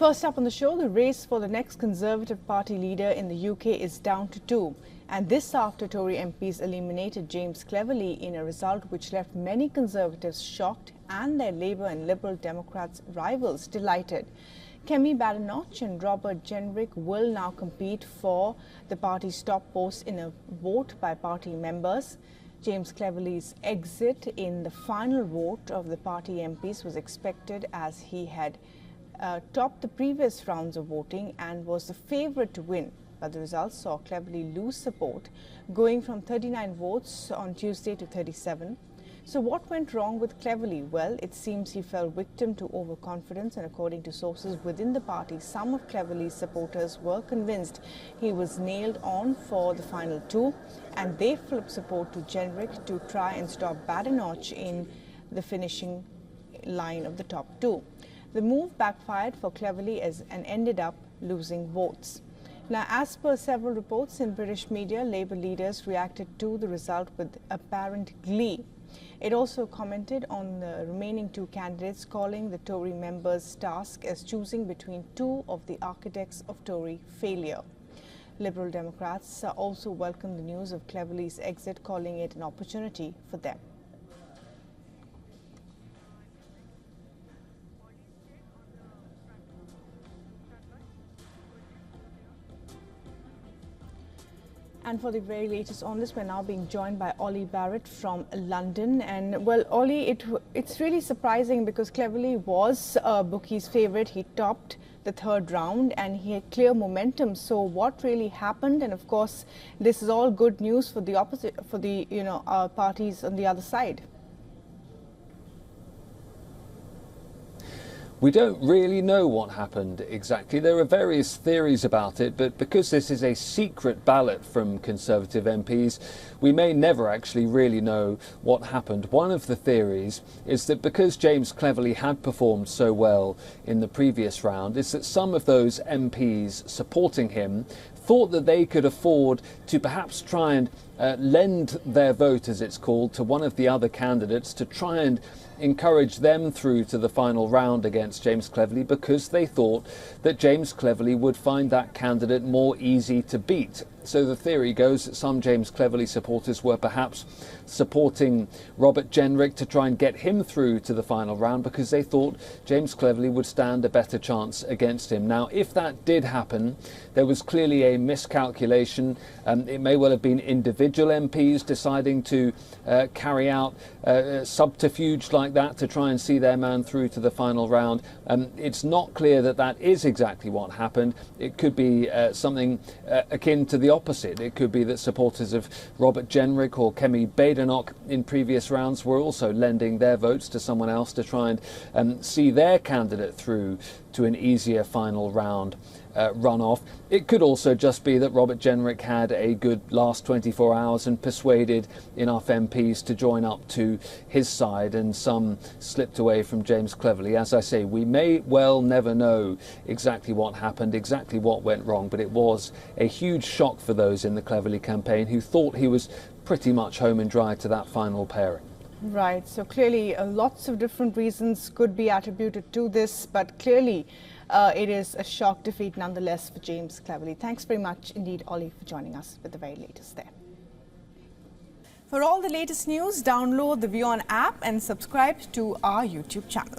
First up on the show, the race for the next Conservative Party leader in the UK is down to two. And this after Tory MPs eliminated James Cleverly in a result which left many Conservatives shocked and their Labour and Liberal Democrats rivals delighted. Kemi Badenoch and Robert Jenrick will now compete for the party's top post in a vote by party members. James Cleverly's exit in the final vote of the party MPs was expected as he had topped the previous rounds of voting and was the favourite to win. But the results saw Cleverly lose support, going from 39 votes on Tuesday to 37. So what went wrong with Cleverly? Well, it seems he fell victim to overconfidence, and according to sources within the party, some of Cleverly's supporters were convinced he was nailed on for the final two, and they flipped support to Jenrick to try and stop Badenoch in the finishing line of the top two. The move backfired for Cleverly and ended up losing votes. Now, as per several reports in British media, Labour leaders reacted to the result with apparent glee. It also commented on the remaining two candidates, calling the Tory members' task as choosing between two of the architects of Tory failure. Liberal Democrats also welcomed the news of Cleverly's exit, calling it an opportunity for them. And for the very latest on this, we're now being joined by Ollie Barrett from London. And well, Ollie, it's really surprising because Cleverly was bookies' favourite. He topped the third round and he had clear momentum. So what really happened? And of course, this is all good news for the opposite, for the parties on the other side. We don't really know what happened exactly. There are various theories about it, but because this is a secret ballot from Conservative MPs, we may never actually really know what happened. One of the theories is that because James Cleverly had performed so well in the previous round, is that some of those MPs supporting him thought that they could afford to perhaps try and lend their vote, as it's called, to one of the other candidates to try and encourage them through to the final round against James Cleverly, because they thought that James Cleverly would find that candidate more easy to beat. So the theory goes that some James Cleverly supporters were perhaps supporting Robert Jenrick to try and get him through to the final round because they thought James Cleverly would stand a better chance against him. Now, if that did happen, there was clearly a miscalculation. It may well have been individual MPs deciding to carry out subterfuge like that to try and see their man through to the final round. It's not clear that that is exactly what happened. It could be something akin to the opposite. It could be that supporters of Robert Jenrick or Kemi Badenoch in previous rounds were also lending their votes to someone else to try and see their candidate through to an easier final round runoff. It could also just be that Robert Jenrick had a good last 24 hours and persuaded enough MPs to join up to his side, and some slipped away from James Cleverly. As I say, we may well never know exactly what happened, exactly what went wrong, but it was a huge shock for those in the Cleverly campaign who thought he was pretty much home and dry to that final pairing. Right, so clearly lots of different reasons could be attributed to this, but clearly it is a shock defeat nonetheless for James Cleverly. Thanks very much indeed, Ollie, for joining us with the very latest there. For all the latest news, download the WION app and subscribe to our YouTube channel.